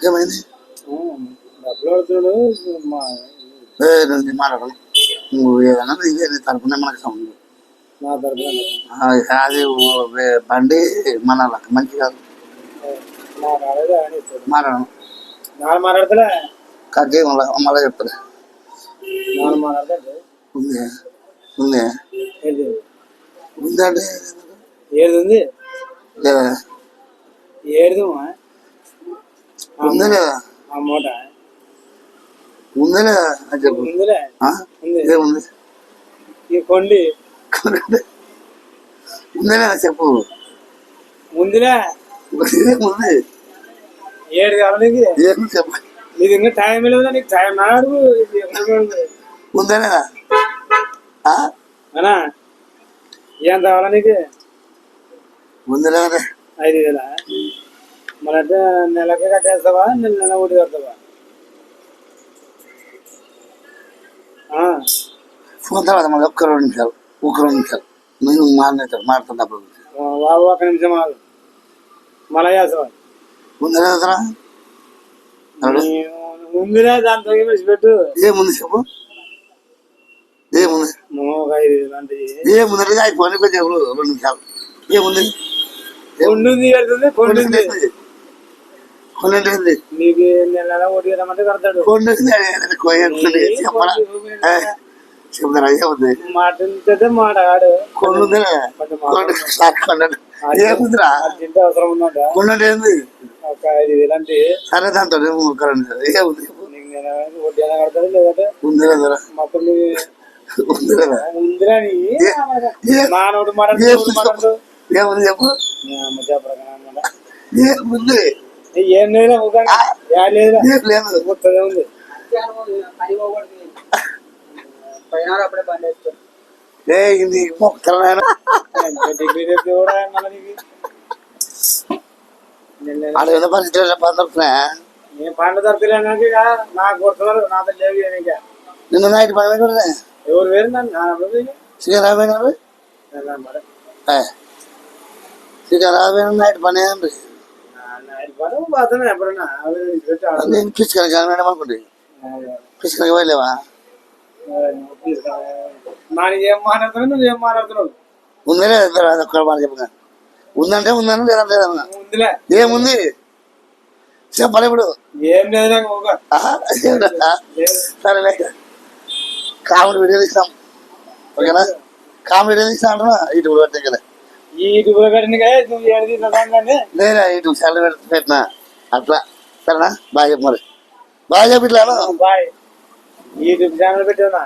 ఏమైంది మాట్లాడడం నువ్వు ఏదన్నా ఇదే తరపున మనకు సంబంధం అది బండి మన మంచి కాదు మాట్లాడడం కట్ చేయ మళ్ళీ చెప్తాడు ఉంది ఉంది ఉందంటే ఏది ఉంది లేదా ఏడు ఉందా లేదా మూట ఉందా లేదా అని చెప్పు ఉందిలే ఏముంది ఈ కొండి ఉందా లేదా చెప్పు ముందులే ఉంది ఏడు కావాలి ఏమి చెప్పు నీకు ఇంకా టైం లేదా నీకు టైం అడుగు ఉందా లేదా అనా ఏం కావాలా నీకు ఉందా లేదా 5,000 మన నెలకి కట్టేస్తావా నెల ఒకటి కడతావా ఫోన్ తర్వాత మళ్ళీ ఒక్క 2 నిమిషాలు నేను మాట్లాడుతున్నప్పుడు బాబు 1 నిమిషం ఆగు మళ్ళా చేస్తావా ఉందా లేదా ముందులే దాంతో పెట్టు ఏముంది చెప్పు ఏముంది 5,000 అంటే ఏముంది అయిపోయి కొంచెం 2 నిమిషాలు ఏముంది కొండి నీకు నెల ఒకటి కదమంటే కడతాడు చెప్తారా ఏముంది మాట మాట ఆడు ఏముందిరా తింటే అవసరం ఉందంట కొండంటే ఏంది ఒక 5,000 అంటే సరే దాంతో ఏముంది వడ్డీ అయినా కడతాడు లేదంటే ఉంది కదా మొత్తం ఉందిరా మానవుడు మాట్లాడు ఏముంది చెప్పు ఏముంది ఏం లేదా లేదా మొత్తం ఉంది అడవిన పరిస్థితులు నేను పంట తప్పలేనాక నాకు కొడుతున్నారు నాతో లేవు నిన్న నైట్ పని కూడా ఎవరు వేరు నన్ను శ్రీకారాబాయి నైట్ పని అండి ఎప్పుడన్నా నేను పిచ్చుకలకి మేడం అనుకుంటే పిచ్చుకలకి వెళ్ళలేవా ఏం మాట్లాడుతున్నావు నువ్వు ఏం మాట్లాడుతున్నావు ఉందా లేదా ఒక్క మాట చెప్పగా ఉందంటే ఉందని లేదంటే లేదన్నా ఉందిలే ఏముంది చెప్పాలి ఇప్పుడు ఏం లేదు సరేలే కామెడీ వీడియో తీస్తాం ఓకేనా కామెడీ వీడియో తీస్తా అంటున్నా యూట్యూబ్ పెట్టే కదా యూట్యూబ్ కట్టిన లేదా యూట్యూబ్ ఛానల్ పెట్టినా అట్లా సరేనా బాగా చెప్పు మరి బాగా చెప్పిట్లా బాయ్ యూట్యూబ్ ఛానల్ పెట్టానా